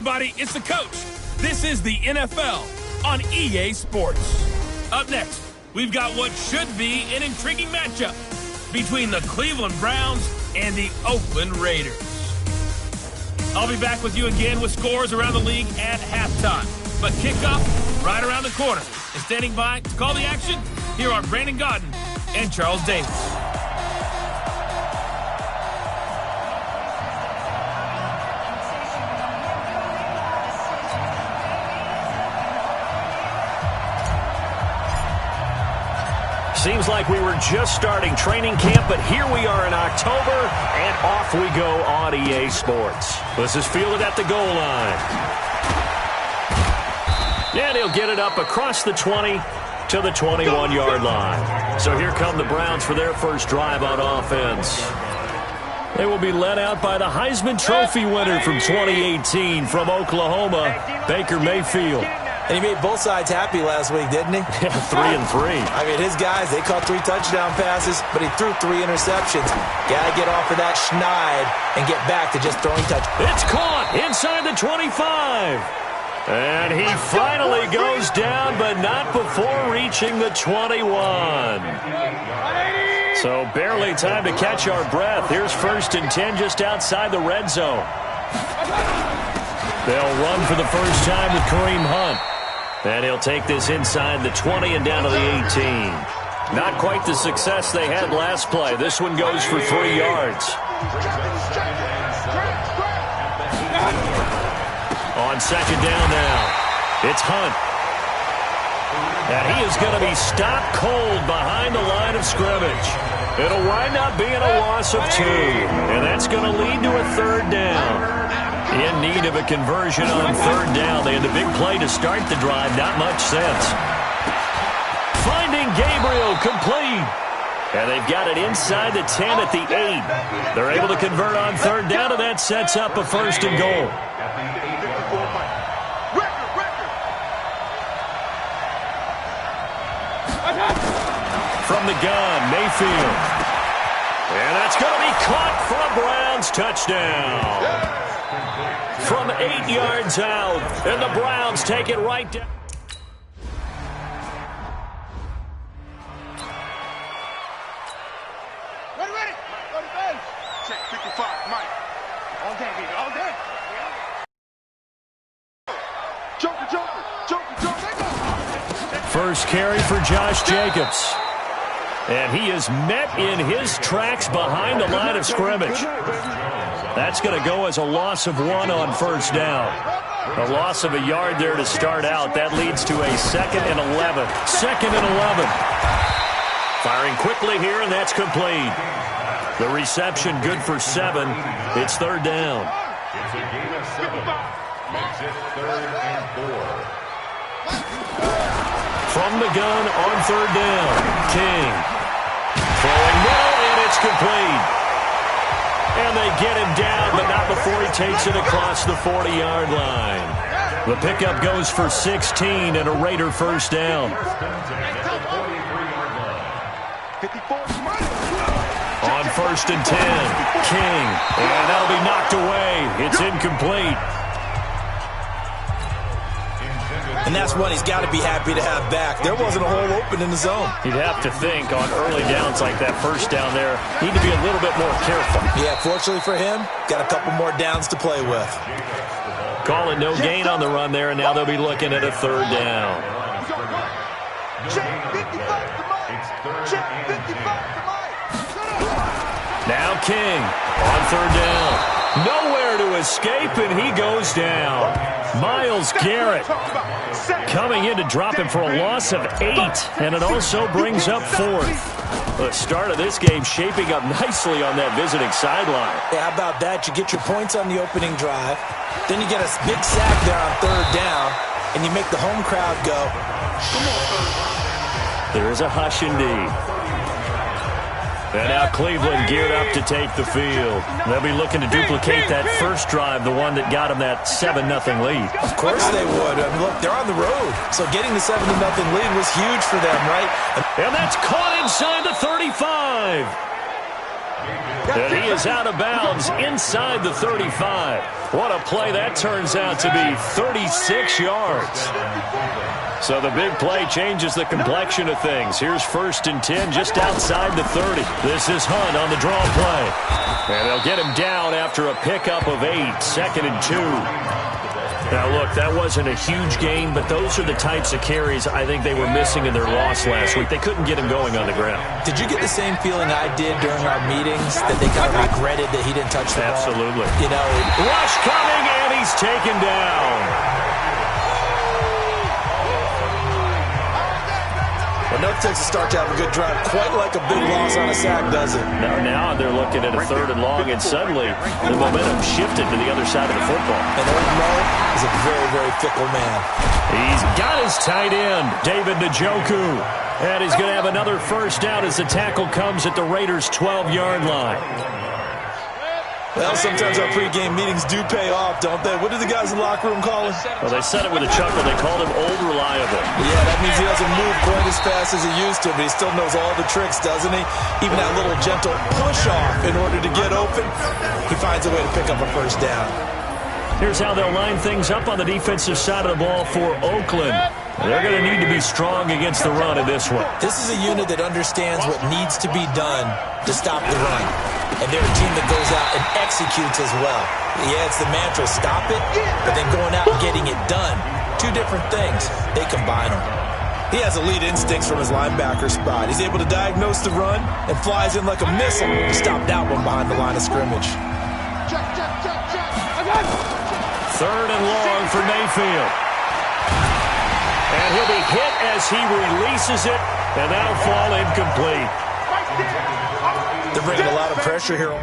Everybody, it's the coach. This is the NFL on EA Sports. Up next, we've got what should be an intriguing matchup between the Cleveland Browns and the Oakland Raiders. I'll be back with you again with scores around the league at halftime. But kickoff right around the corner. And standing by to call the action, here are Brandon Godden and Charles Davis. Seems like we were just starting training camp, but here we are in October, and off we go on EA Sports. This is fielded at the goal line. And he'll get it up across the 20 to the 21-yard line. So here come the Browns for their first drive on offense. They will be led out by the Heisman Trophy winner from 2018 from Oklahoma, Baker Mayfield. And he made both sides happy last week, didn't he? Yeah, 3 and 3. I mean, his guys, they caught 3 touchdown passes, but he threw 3 interceptions. Got to get off of that schneid and get back to just throwing touchdowns. It's caught inside the 25. And he finally goes down, but not before reaching the 21. So barely time to catch our breath. Here's 1st and 10 just outside the red zone. They'll run for the first time with Kareem Hunt. And he'll take this inside the 20 and down to the 18. Not quite the success they had last play. This one goes for 3 yards. On 2nd down now, it's Hunt. And he is going to be stopped cold behind the line of scrimmage. It'll wind up being a loss of 2. And that's going to lead to a 3rd down. In need of a conversion on 3rd down. They had the big play to start the drive. Not much sense. Finding Gabriel complete. And they've got it inside the 10 at the 8. They're able to convert on 3rd down, and that sets up a 1st and goal. From the gun, Mayfield. And that's going to be caught for a Browns touchdown. From 8 yards out, and the Browns take it right down. Ready. Go to base. Check 55, Mike. All day, baby, all day. Joker. First carry for Josh Jacobs. And he is met in his tracks behind the line of scrimmage. That's going to go as a loss of 1 on 1st down. A loss of a yard there to start out. That leads to a 2nd and 11. 2nd and 11. Firing quickly here, and that's complete. The reception good for 7. It's 3rd down. It's a gain of 7. Makes it 3rd and 4. From the gun on 3rd down. King. Throwing middle, and it's complete. And they get him down, but not before he takes it across the 40-yard line. The pickup goes for 16 and a Raider 1st down. On 1st and 10, King. And that'll be knocked away. It's incomplete. And that's one he's got to be happy to have back. There wasn't a hole open in the zone. You'd have to think on early downs like that 1st down there, need to be a little bit more careful. Yeah, fortunately for him, got a couple more downs to play with. Calling no gain on the run there, and now they'll be looking at a 3rd down. Now King on 3rd down. Nowhere to escape, and he goes down. Myles Garrett coming in to drop him for a loss of 8, and it also brings up 4th. The start of this game shaping up nicely on that visiting sideline. Yeah, how about that? You get your points on the opening drive, then you get a big sack there on 3rd down, and you make the home crowd go. There is a hush indeed. And now Cleveland geared up to take the field. They'll be looking to duplicate that first drive, the one that got them that 7-0 lead. Of course they would. I mean, look, they're on the road. So getting the 7-0 lead was huge for them, right? And that's caught inside the 35. And he is out of bounds inside the 35. What a play that turns out to be, 36 yards. So the big play changes the complexion of things. Here's 1st and 10 just outside the 30. This is Hunt on the draw play. And they'll get him down after a pickup of 8, 2nd and 2. Now, look, that wasn't a huge gain, but those are the types of carries I think they were missing in their loss last week. They couldn't get him going on the ground. Did you get the same feeling I did during our meetings, that they kind of regretted that he didn't touch the ball? Absolutely. You know, rush coming, and he's taken down. Enough takes a start to have a good drive, quite like a big loss on a sack, does it? Now they're looking at a 3rd and long, and suddenly the momentum shifted to the other side of the football. And old Mo is a very, very fickle man. He's got his tight end, David Njoku. And he's going to have another 1st down as the tackle comes at the Raiders' 12-yard line. Well, sometimes our pregame meetings do pay off, don't they? What do the guys in the locker room call him? Well, they said it with a chuckle. They called him Old Reliable. Yeah, that means he doesn't move quite as fast as he used to, but he still knows all the tricks, doesn't he? Even that little gentle push-off in order to get open, he finds a way to pick up a 1st down. Here's how they'll line things up on the defensive side of the ball for Oakland. They're going to need to be strong against the run in this one. This is a unit that understands what needs to be done to stop the run. And they're a team that goes out and executes as well. Yeah, it's the mantra, stop it, but then going out and getting it done. 2 different things. They combine them. He has elite instincts from his linebacker spot. He's able to diagnose the run and flies in like a missile to stop that one behind the line of scrimmage. 3rd and long for Mayfield. And he'll be hit as he releases it, and that'll fall incomplete. They're bringing a lot of pressure here.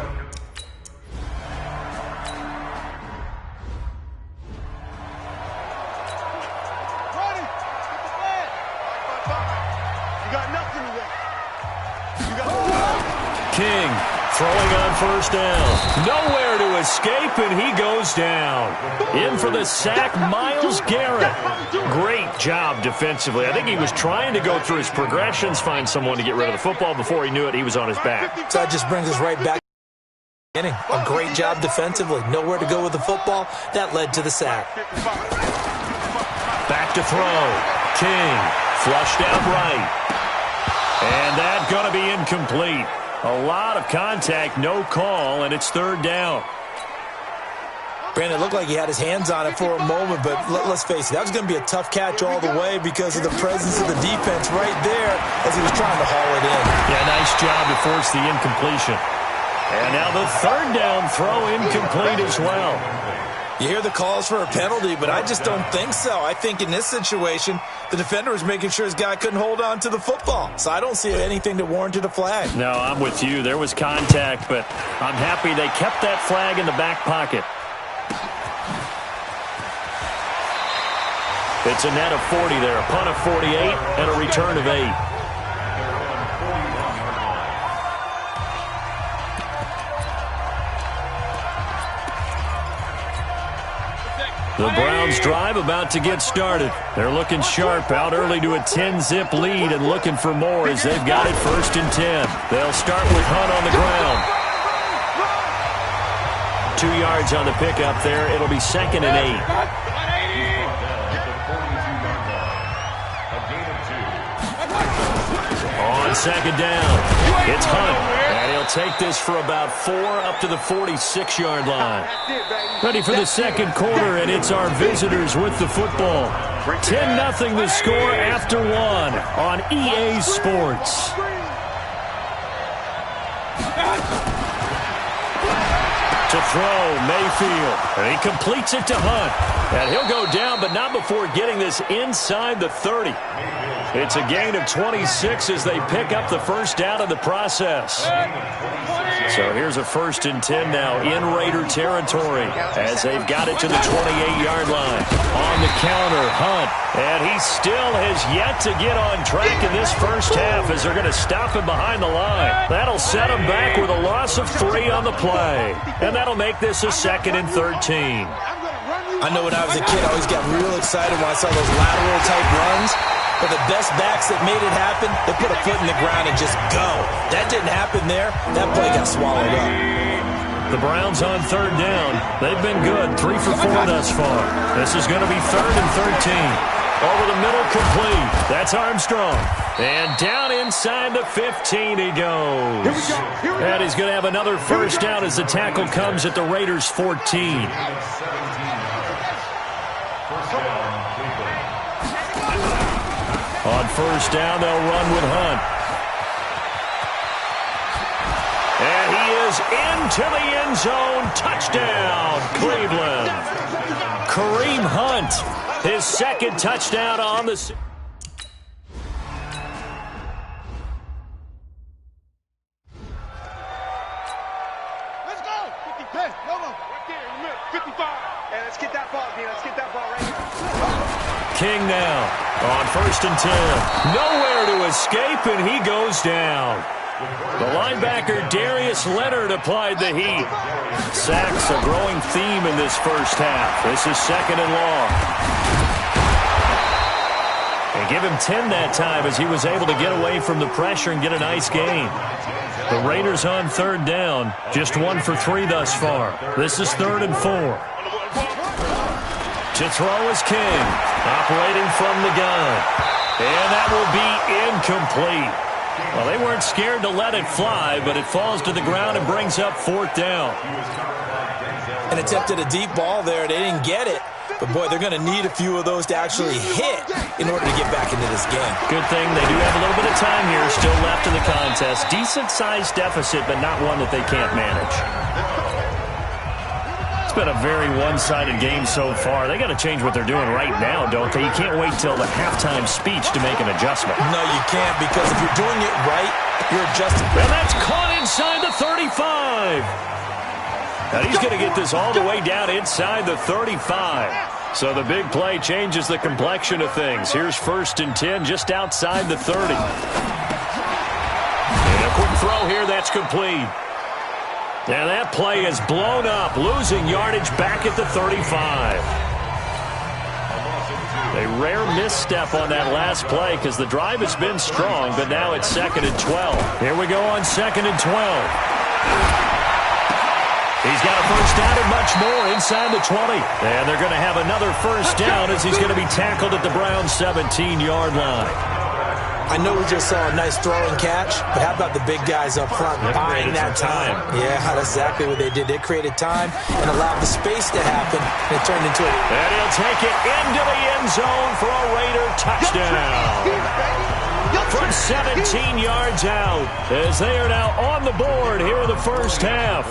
King throwing on 1st down. Nowhere to escape, and he goes down. In for the sack, Myles Garrett. Great job defensively. I think he was trying to go through his progressions, find someone to get rid of the football. Before he knew it, he was on his back. So that just brings us right back. A great job defensively. Nowhere to go with the football. That led to the sack. Back to throw. King flushed out right. And that's going to be incomplete. A lot of contact, no call, and it's 3rd down. Brandon, it looked like he had his hands on it for a moment, but let's face it, that was going to be a tough catch all the way because of the presence of the defense right there as he was trying to haul it in. Yeah, nice job to force the incompletion. And now the 3rd down throw incomplete as well. You hear the calls for a penalty, but I just don't think so. I think in this situation, the defender was making sure his guy couldn't hold on to the football. So I don't see anything that warranted a flag. No, I'm with you. There was contact, but I'm happy they kept that flag in the back pocket. It's a net of 40 there, a punt of 48, and a return of 8. The Browns drive about to get started. They're looking sharp, out early to a 10-zip lead and looking for more as they've got it 1st and 10. They'll start with Hunt on the ground. 2 yards on the pickup there. It'll be 2nd and 8. On 2nd down, it's Hunt. And he'll take this for about 4 up to the 46-yard line. Ready for the 2nd quarter, and it's our visitors with the football. 10-0 the score after 1 on EA Sports. To throw, Mayfield. And he completes it to Hunt. And he'll go down, but not before getting this inside the 30. It's a gain of 26 as they pick up the 1st down in the process. So here's a 1st and 10 now in Raider territory as they've got it to the 28-yard line. On the counter, Hunt. And he still has yet to get on track in this first half as they're going to stop him behind the line. That'll set him back with a loss of 3 on the play. And that'll make this a 2nd and 13. I know when I was a kid, I always got real excited when I saw those lateral-type runs. But the best backs that made it happen, they put a foot in the ground and just go. That didn't happen there. That play got swallowed up. The Browns on third down. They've been good, 3 for 4 thus far. This is going to be 3rd and 13. Over the middle, complete. That's Armstrong. And down inside the 15 he goes. And he's going to have another first down as the tackle comes at the Raiders' 14. On first down, they'll run with Hunt. And he is into the end zone. Touchdown, Cleveland. Kareem Hunt, his second touchdown on the season. Let's go. 50, hey, no, right there in the middle, 55. Hey, let's get that ball, D. Let's get that ball right here. King now on 1st and 10. Nowhere to escape, and he goes down. The linebacker Darius Leonard applied the heat. Sacks a growing theme in this first half. This is 2nd and long. And give him 10 that time as he was able to get away from the pressure and get a nice gain. The Raiders on 3rd down, just 1 for 3 thus far. This is 3rd and 4. To throw is King, operating from the gun. And that will be incomplete. Well, they weren't scared to let it fly, but it falls to the ground and brings up 4th down. And attempted a deep ball there. They didn't get it. But, boy, they're going to need a few of those to actually hit in order to get back into this game. Good thing they do have a little bit of time here still left in the contest. Decent-sized deficit, but not one that they can't manage. It's been a very one-sided game so far. They got to change what they're doing right now, don't they? You can't wait till the halftime speech to make an adjustment. No, you can't, because if you're doing it right, you're adjusting. And that's caught inside the 35. And he's going to get this all the way down inside the 35. So the big play changes the complexion of things. Here's 1st and 10 just outside the 30. And a quick throw here, that's complete. And that play is blown up, losing yardage back at the 35. A rare misstep on that last play because the drive has been strong, but now it's 2nd and 12. Here we go on 2nd and 12. He's got a first down and much more inside the 20. And they're going to have another first down as he's going to be tackled at the Browns' 17-yard line. I know we just saw a nice throw and catch, but how about the big guys up front buying that time? Yeah, that's exactly what they did. They created time and allowed the space to happen, and it turned into it. And he'll take it into the end zone for a Raider touchdown. From 17 yards out, as they are now on the board here in the first half.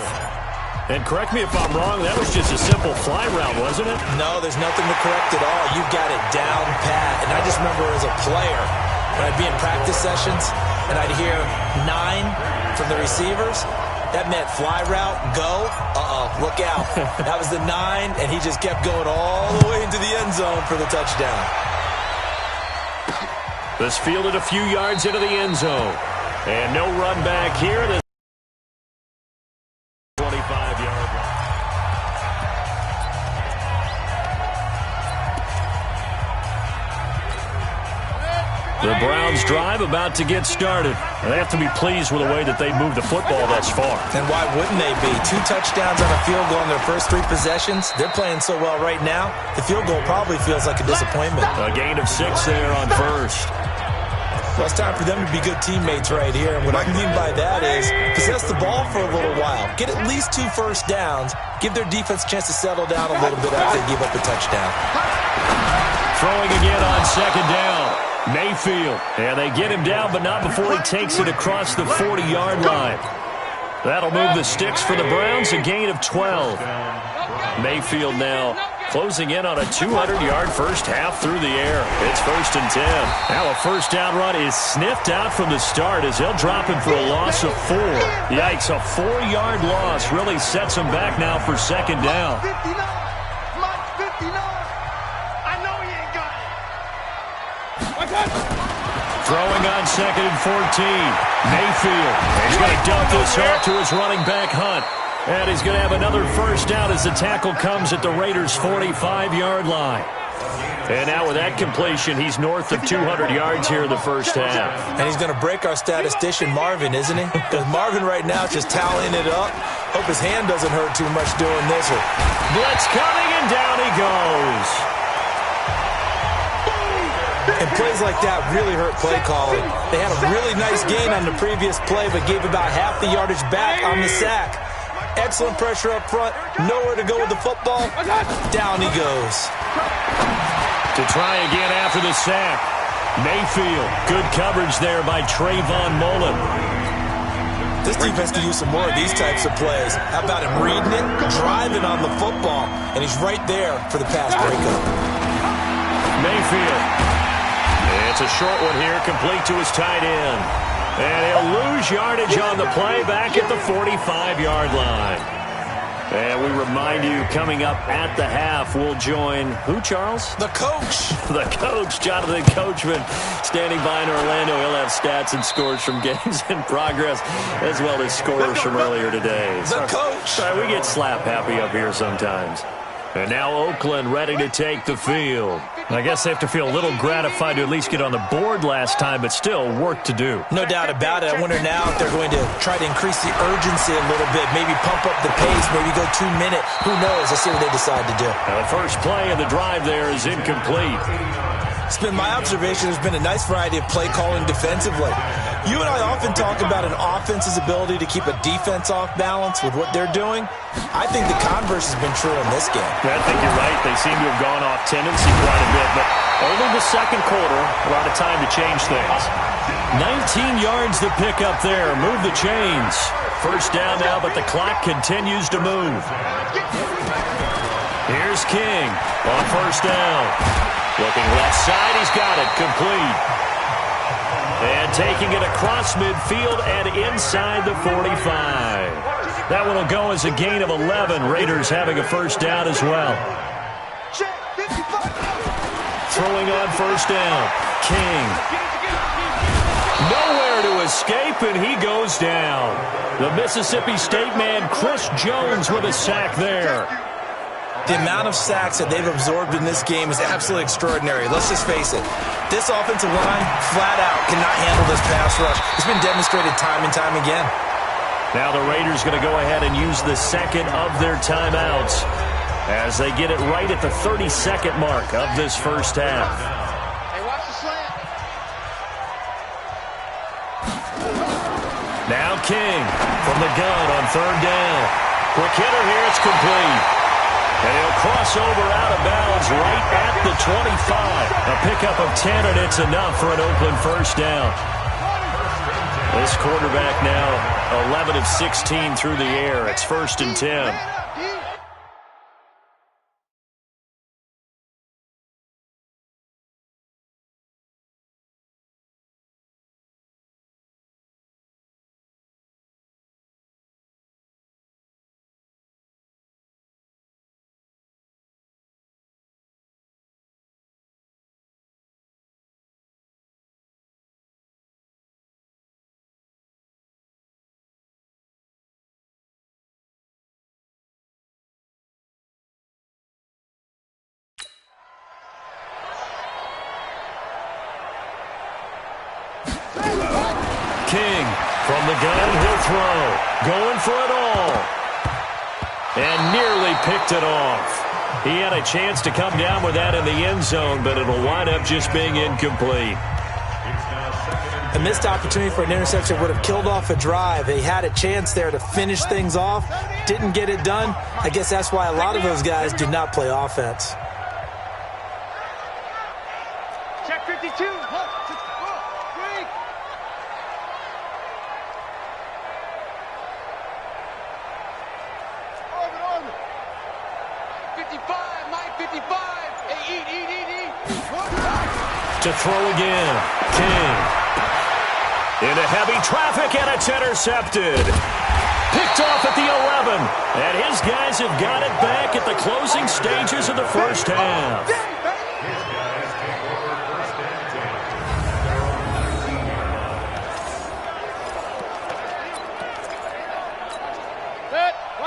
And correct me if I'm wrong, that was just a simple fly route, wasn't it? No, there's nothing to correct at all. You've got it down pat. And I just remember as a player, when I'd be in practice sessions and I'd hear 9 from the receivers, that meant fly route, go, look out. That was the 9, and he just kept going all the way into the end zone for the touchdown. This fielded a few yards into the end zone. And no run back here. The 25-yard line. The Browns drive about to get started. They have to be pleased with the way that they moved the football thus far. And why wouldn't they be? 2 touchdowns on a field goal in their first 3 possessions. They're playing so well right now, the field goal probably feels like a disappointment. A gain of 6 there on first. Well, it's time for them to be good teammates right here. And what I mean by that is possess the ball for a little while. Get at least 2 first downs. Give their defense a chance to settle down a little bit after they give up a touchdown. Throwing again on 2nd down. Mayfield. And they get him down, but not before he takes it across the 40-yard line. That'll move the sticks for the Browns, a gain of 12. Mayfield now closing in on a 200-yard first half through the air. It's 1st and 10. Now a first down run is sniffed out from the start as they'll drop him for a loss of 4. Yikes, a 4-yard loss really sets him back now for 2nd down. 59. Mike, 59. I know he ain't got it. Throwing on 2nd and 14. Mayfield. He's going to dump this off to his running back, Hunt. And he's going to have another first down as the tackle comes at the Raiders' 45-yard line. And now with that completion, he's north of 200 yards here in the first half. And he's going to break our statistician Marvin, isn't he? Because Marvin right now is just tallying it up. Hope his hand doesn't hurt too much doing this. Blitz coming, and down he goes. And plays like that really hurt play calling. They had a really nice gain on the previous play, but gave about half the yardage back on the sack. Excellent pressure up front. Nowhere to go with the football. Down he goes. To try again after the sack. Mayfield. Good coverage there by Trayvon Mullen. This defense can use some more of these types of plays. How about him reading it, driving on the football, and he's right there for the pass breakup. Mayfield. It's a short one here, complete to his tight end. And he'll lose yardage on the play back at the 45-yard line. And we remind you, coming up at the half, we'll join who, Charles? The coach. The coach, Jonathan Coachman, standing by in Orlando. He'll have stats and scores from games in progress, as well as scores from earlier today. The coach. Sorry, we get slap happy up here sometimes. And now Oakland ready to take the field. I guess they have to feel a little gratified to at least get on the board last time, but still work to do. No doubt about it. I wonder now if they're going to try to increase the urgency a little bit, maybe pump up the pace, maybe go 2 minute. Who knows? Let's see what they decide to do. Now the first play of the drive there is incomplete. It's been my observation there's been a nice variety of play calling defensively. You and I often talk about an offense's ability to keep a defense off balance with what they're doing. I think the converse has been true in this game. I think you're right. They seem to have gone off tendency quite a bit, but only the second quarter, a lot of time to change things. 19 yards to pick up there. Move the chains. First down now, but the clock continues to move. Here's King on first down. Looking left side, he's got it, complete. And taking it across midfield and inside the 45. That one will go as a gain of 11. Raiders having a first down as well. Throwing on first down, King. Nowhere to escape, and he goes down. The Mississippi State man, Chris Jones, with a sack there. The amount of sacks that they've absorbed in this game is absolutely extraordinary. Let's just face it. This offensive line, flat out, cannot handle this pass rush. It's been demonstrated time and time again. Now the Raiders going to go ahead and use the second of their timeouts as they get it right at the 32nd mark of this first half. Hey, watch the slant. Now King from the gun on third down. Quick hitter here, it's complete. And he'll cross over out of bounds right at the 25. A pickup of 10, and it's enough for an Oakland first down. This quarterback now 11 of 16 through the air. It's 1st and 10. King from the gun, he'll throw. Going for it all. And nearly picked it off. He had a chance to come down with that in the end zone, but it'll wind up just being incomplete. A missed opportunity for an interception would have killed off a drive. They had a chance there to finish things off. Didn't get it done. I guess that's why a lot of those guys do not play offense. Check 52. To throw again, King. Into heavy traffic, and it's intercepted. Picked off at the 11. And his guys have got it back at the closing stages of the first half.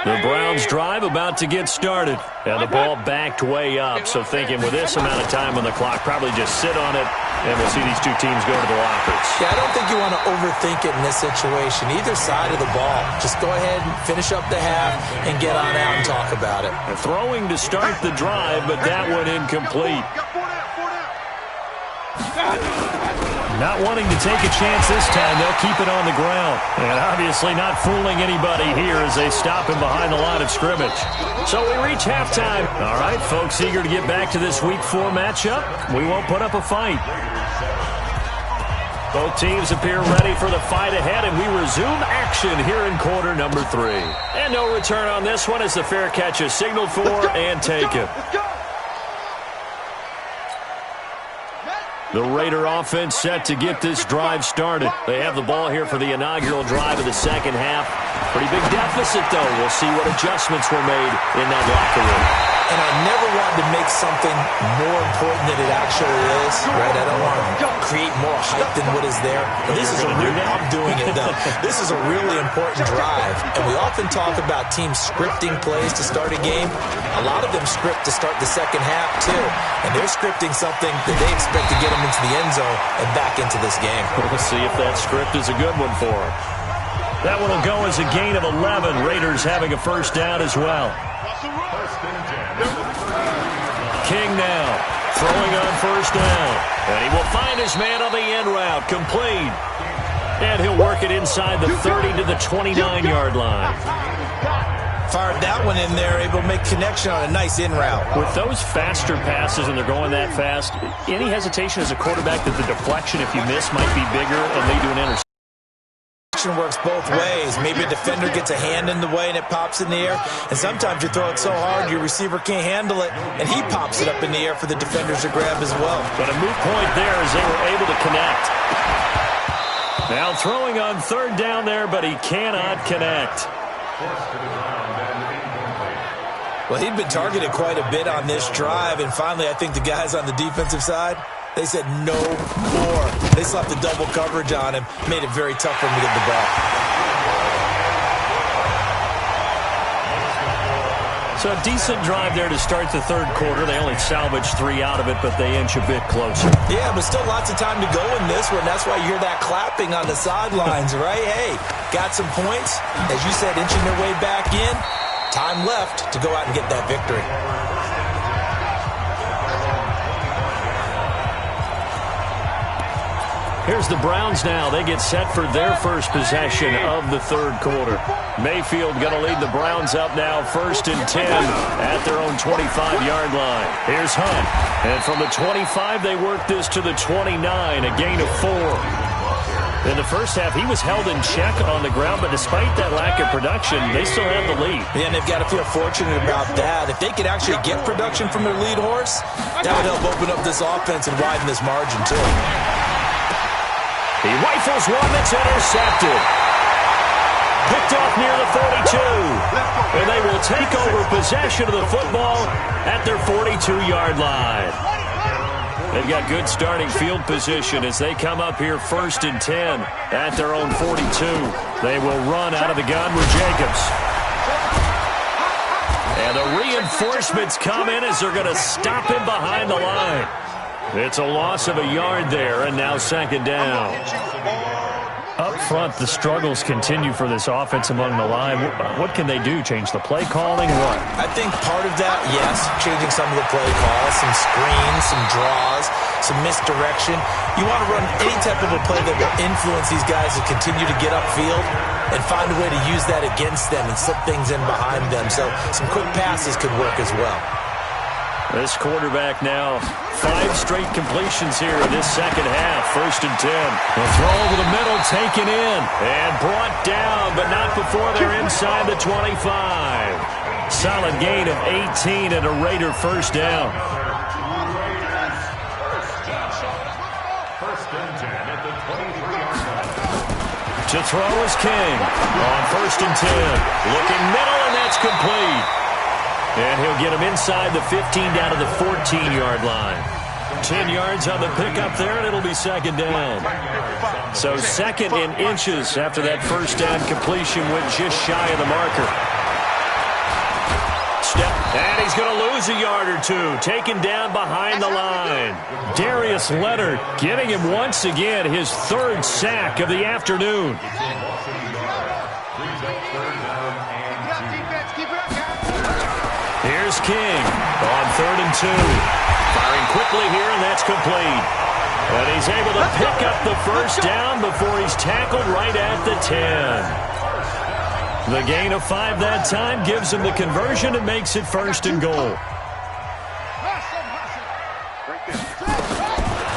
The Browns drive about to get started. And the ball backed way up. So thinking with this amount of time on the clock, probably just sit on it, and we'll see these two teams go to the lockers. Yeah, I don't think you want to overthink it in this situation. Either side of the ball. Just go ahead and finish up the half and get on out and talk about it. And throwing to start the drive, but that one incomplete. Not wanting to take a chance this time, they'll keep it on the ground. And obviously not fooling anybody here as they stop him behind the line of scrimmage. So we reach halftime. All right, folks, eager to get back to this Week 4 matchup. We won't put up a fight. Both teams appear ready for the fight ahead, and we resume action here in quarter number 3. And no return on this one as the fair catch is signaled for and taken. The Raider offense set to get this drive started. They have the ball here for the inaugural drive of the second half. Pretty big deficit, though. We'll see what adjustments were made in that locker room. And I never wanted to make something more important than it actually is, right? I don't want to create more hype than what is there. But this is a real, I'm doing it, though. This is a really important drive. And we often talk about teams scripting plays to start a game. A lot of them script to start the second half, too. And they're scripting something that they expect to get them into the end zone and back into this game. We'll see if that script is a good one for them. That one will go as a gain of 11. Raiders having a first down as well. King now, throwing on first down. And he will find his man on the end route, complete. And he'll work it inside the 30 to the 29-yard line. Fired that one in there, able to make connection on a nice in route. With those faster passes and they're going that fast, any hesitation as a quarterback that the deflection, if you miss, might be bigger and lead to an interception? Works both ways. Maybe a defender gets a hand in the way and it pops in the air, and sometimes you throw it so hard your receiver can't handle it, and he pops it up in the air for the defenders to grab as well. But a moot point there as they were able to connect. Now throwing on third down there, but he cannot connect. Well, he'd been targeted quite a bit on this drive, and finally I think the guys on the defensive side, they said no more. They slapped the double coverage on him, made it very tough for him to get the ball. So a decent drive there to start the third quarter. They only salvaged 3 out of it, but they inch a bit closer. Yeah, but still lots of time to go in this one. That's why you hear that clapping on the sidelines, right? Hey, got some points. As you said, inching their way back in. Time left to go out and get that victory. Here's the Browns now. They get set for their first possession of the third quarter. Mayfield going to lead the Browns up now, 1st and 10 at their own 25-yard line. Here's Hunt. And from the 25, they work this to the 29, a gain of 4. In the first half, he was held in check on the ground, but despite that lack of production, they still have the lead. Yeah, and they've got to feel fortunate about that. If they could actually get production from their lead horse, that would help open up this offense and widen this margin, too. He rifles one that's intercepted. Picked off near the 42. And they will take over possession of the football at their 42-yard line. They've got good starting field position as they come up here 1st and 10 at their own 42. They will run out of the gun with Jacobs. And the reinforcements come in as they're going to stop him behind the line. It's a loss of a yard there, and now 2nd down. Up front, the struggles continue for this offense among the line. What can they do? Change the play calling? What? I think part of that, yes, changing some of the play calls, some screens, some draws, some misdirection. You want to run any type of a play that will influence these guys to continue to get upfield and find a way to use that against them and slip things in behind them. So some quick passes could work as well. This quarterback now, 5 straight completions here in this second half. 1st and 10. The throw over the middle, taken in, and brought down, but not before they're inside the 25. Solid gain of 18 and a Raider first down. To throw is King on 1st and 10. Looking middle, and that's complete. And he'll get him inside the 15 down to the 14-yard line. 10 yards on the pickup there, and it'll be 2nd down. So 2nd in inches after that first down completion went just shy of the marker. He's going to lose a yard or two, taken down behind the line. Darius Leonard getting him once again his third sack of the afternoon. Here's King on 3rd and 2. Firing quickly here, and that's complete. And he's able to pick up the first down before he's tackled right at the 10. The gain of 5 that time gives him the conversion and makes it 1st and goal.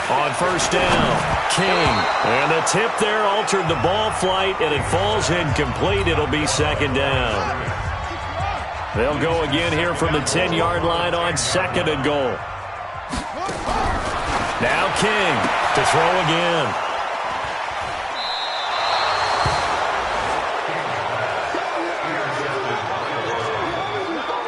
On 1st down, King. And the tip there altered the ball flight, and it falls incomplete. It'll be 2nd down. They'll go again here from the 10-yard line on 2nd and goal. Now King to throw again.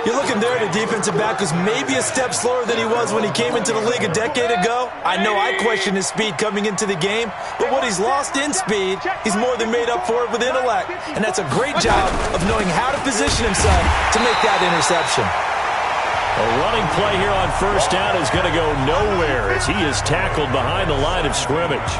You're looking there, the defensive back was maybe a step slower than he was when he came into the league a decade ago. I know I questioned his speed coming into the game, but what he's lost in speed, he's more than made up for it with intellect. And that's a great job of knowing how to position himself to make that interception. A running play here on 1st down is going to go nowhere as he is tackled behind the line of scrimmage.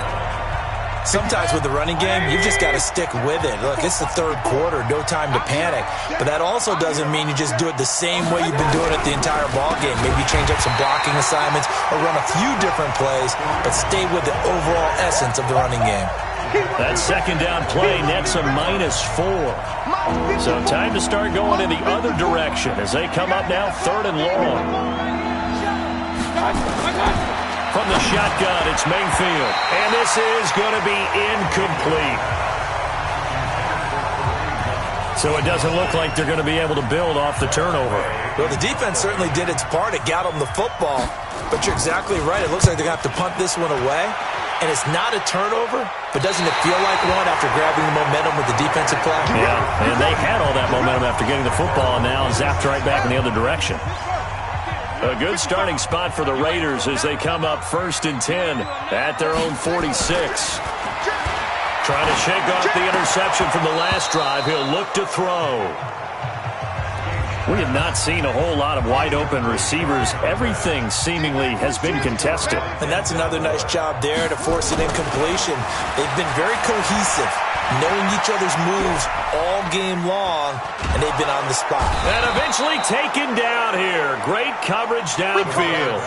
Sometimes with the running game, you've just got to stick with it. Look, it's the 3rd quarter, no time to panic. But that also doesn't mean you just do it the same way you've been doing it the entire ball game. Maybe change up some blocking assignments or run a few different plays, but stay with the overall essence of the running game. That 2nd down play nets a -4. So time to start going in the other direction as they come up now 3rd and long. From the shotgun, it's Mayfield. And this is going to be incomplete. So it doesn't look like they're going to be able to build off the turnover. Well, the defense certainly did its part. It got them the football. But you're exactly right. It looks like they're going to have to punt this one away. And it's not a turnover, but doesn't it feel like one after grabbing the momentum with the defensive play? Yeah, and they had all that momentum after getting the football and now zapped right back in the other direction. A good starting spot for the Raiders as they come up 1st and 10 at their own 46. Trying to shake off the interception from the last drive. He'll look to throw. We have not seen a whole lot of wide-open receivers. Everything seemingly has been contested. And that's another nice job there to force an incompletion. They've been very cohesive, knowing each other's moves all game long, and they've been on the spot. And eventually taken down here. Great coverage downfield.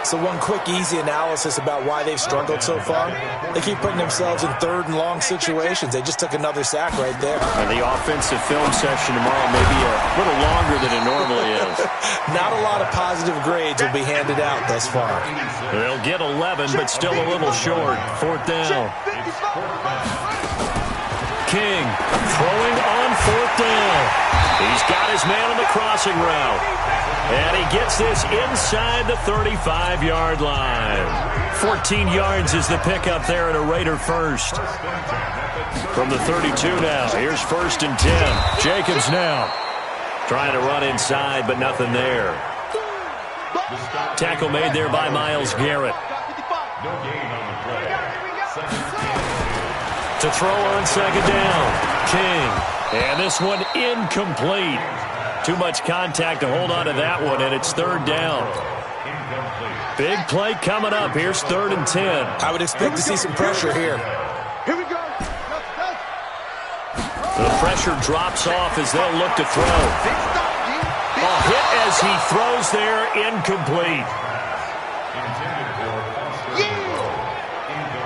So one quick, easy analysis about why they've struggled so far. They keep putting themselves in 3rd and long situations. They just took another sack right there. And the offensive film session tomorrow may be a little longer than it normally is. Not a lot of positive grades will be handed out thus far. They'll get 11, but still a little short. 4th down. King throwing on 4th down. He's got his man on the crossing route. And he gets this inside the 35-yard line. 14 yards is the pickup there at a Raider first. From the 32 now, here's 1st and 10. Jacobs now trying to run inside, but nothing there. Tackle made there by Myles Garrett. To throw on 2nd down, King. And this one incomplete. Too much contact to hold on to that one, and it's 3rd down. Big play coming up. Here's 3rd and 10. I would expect to see some pressure here. Here we go. The pressure drops off as they'll look to throw. A hit as he throws there, incomplete.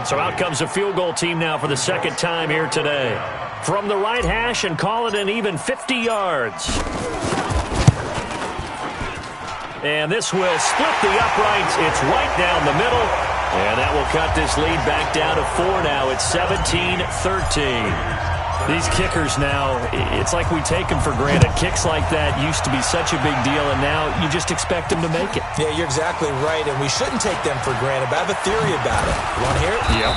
So out comes a field goal team now for the 2nd time here today. From the right hash and call it an even 50 yards. And this will split the uprights. It's right down the middle. And that will cut this lead back down to 4 now. It's 17-13. These kickers now, it's like we take them for granted. Kicks like that used to be such a big deal, and now you just expect them to make it. Yeah, you're exactly right, and we shouldn't take them for granted, but I have a theory about it. You want to hear it? Yep.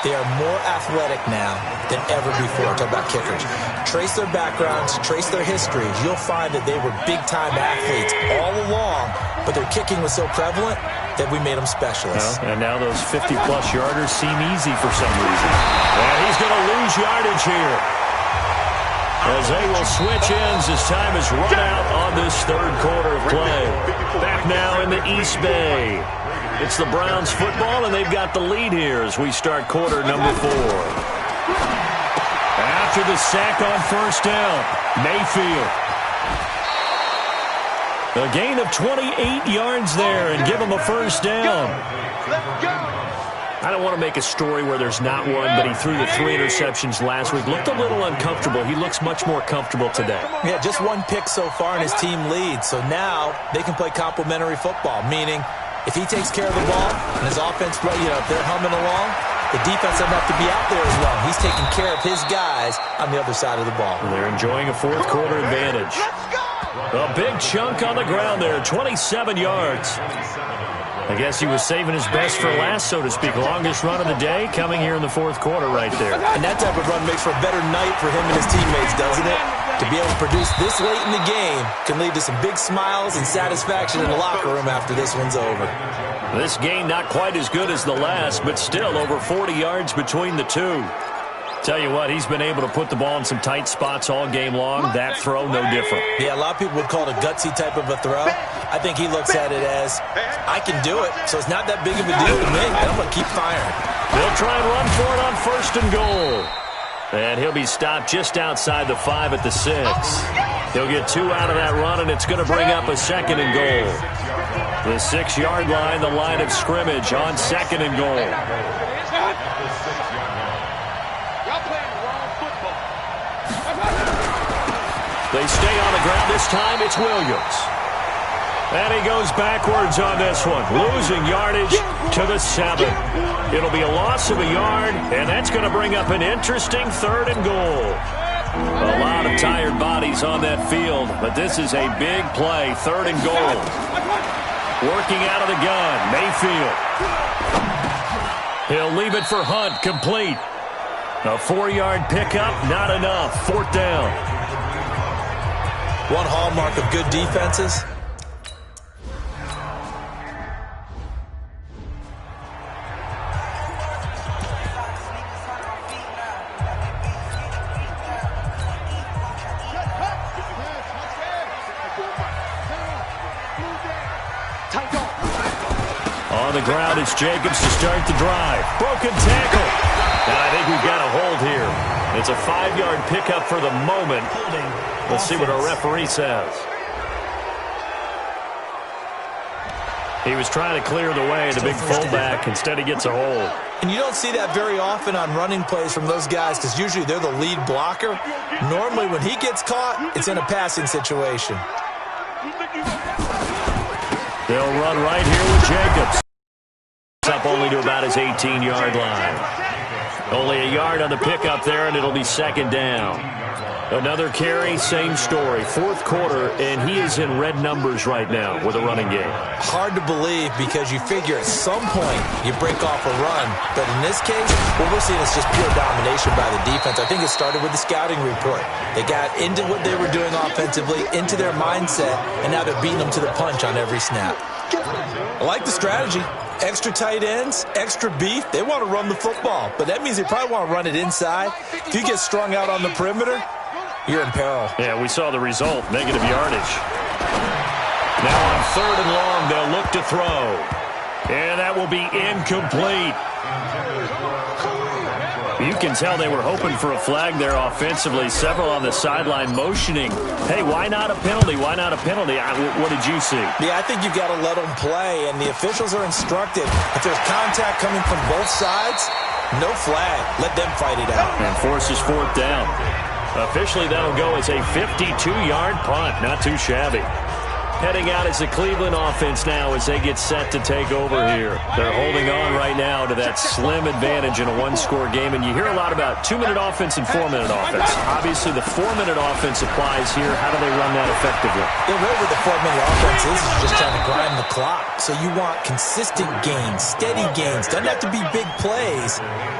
They are more athletic now than ever before. Talk about kickers. Trace their backgrounds, trace their histories. You'll find that they were big-time athletes all along, but their kicking was so prevalent that we made them specialists. Well, and now those 50-plus yarders seem easy for some reason. And he's going to lose yardage here. as they will switch ends as time is run out on this third quarter of play. Back now in the East Bay. It's the Browns football, and they've got the lead here as we start quarter number 4. After the sack on first down, Mayfield. A gain of 28 yards there and give him a first down. I don't want to make a story where there's not one, but he threw the 3 interceptions last week. Looked a little uncomfortable. He looks much more comfortable today. Yeah, just 1 pick so far and his team leads. So now they can play complementary football, meaning if he takes care of the ball and his offense, if they're humming along, the defense doesn't have to be out there as well. He's taking care of his guys on the other side of the ball. They're enjoying a fourth quarter advantage. A big chunk on the ground there, 27 yards. I guess he was saving his best for last, so to speak. Longest run of the day coming here in the fourth quarter right there. And that type of run makes for a better night for him and his teammates, doesn't it? To be able to produce this late in the game can lead to some big smiles and satisfaction in the locker room after this one's over. This game not quite as good as the last, but still over 40 yards between the two. Tell you what, he's been able to put the ball in some tight spots all game long. That throw, no different. Yeah, a lot of people would call it a gutsy type of a throw. I think he looks at it as, I can do it, so it's not that big of a deal to me, and I'm going to keep firing. They'll try and run for it on first and goal. And he'll be stopped just outside the 5 at the 6. He'll get 2 out of that run, and it's going to bring up a second and goal. The 6-yard line, the line of scrimmage on second and goal. They stay on the ground. This time it's Williams. And he goes backwards on this one, losing yardage to the 7. It'll be a loss of a yard, and that's going to bring up an interesting third and goal. A lot of tired bodies on that field, but this is a big play, third and goal. Working out of the gun, Mayfield. He'll leave it for Hunt, complete. A 4-yard pickup, not enough, fourth down. One hallmark of good defenses. On the ground, it's Jacobs to start the drive. Broken tackle. And I think we've got a hold here. It's a 5-yard pickup for the moment. Let's see what our referee says. He was trying to clear the way, the big fullback. Instead, he gets a hold. And you don't see that very often on running plays from those guys because usually they're the lead blocker. Normally, when he gets caught, it's in a passing situation. They'll run right here with Jacobs. Up only to about his 18-yard line. Only a yard on the pickup there, and it'll be second down. Another carry, same story. Fourth quarter, and he is in red numbers right now with a running game. Hard to believe because you figure at some point you break off a run. But in this case, what we're seeing is just pure domination by the defense. I think it started with the scouting report. They got into what they were doing offensively, into their mindset, and now they're beating them to the punch on every snap. I like the strategy. Extra tight ends, extra beef. They want to run the football, but that means they probably want to run it inside. If you get strung out on the perimeter, you're in peril. Yeah, we saw the result, negative yardage. Now on third and long, they'll look to throw. And that will be incomplete. You can tell they were hoping for a flag there offensively. Several on the sideline motioning. Hey, why not a penalty? Why not a penalty? What did you see? Yeah, I think you've got to let them play, and the officials are instructed. If there's contact coming from both sides, no flag. Let them fight it out. And forces fourth down. Officially, that'll go as a 52-yard punt. Not too shabby. Heading out as the Cleveland offense now as they get set to take over here. They're holding on right now to that slim advantage in a one-score game. And you hear a lot about 2-minute offense and 4-minute offense. Obviously, the 4-minute offense applies here. How do they run that effectively? The way with the 4-minute offense is just trying to grind the clock. So you want consistent gains, steady gains. Doesn't have to be big plays,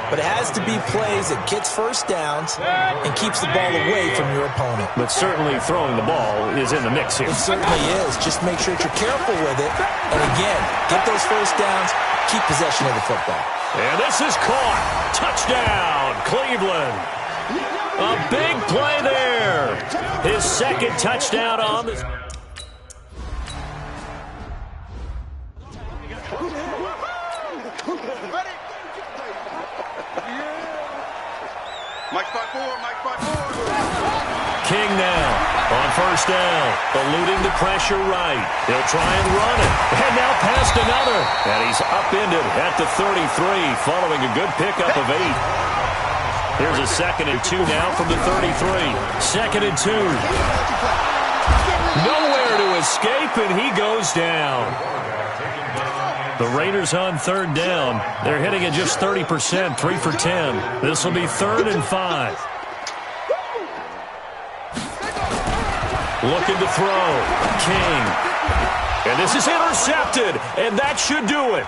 but it has to be plays that gets first downs and keeps the ball away from your opponent. But certainly throwing the ball is in the mix here. It certainly is. Just make sure that you're careful with it. And again, get those first downs, keep possession of the football. And this is caught. Touchdown, Cleveland. A big play there. His second touchdown on the... Mike 5-4, Mike 5-4. King now on first down, eluding the pressure right. He'll try and run it, and now past another. And he's upended at the 33, following a good pickup of 8. Here's a 2nd and 2 now from the 33. 2nd and 2. Nowhere to escape, and he goes down. The Raiders on 3rd down. They're hitting at just 30%, 3 for 10. This will be 3rd and 5. Looking to throw. King. And this is intercepted, and that should do it.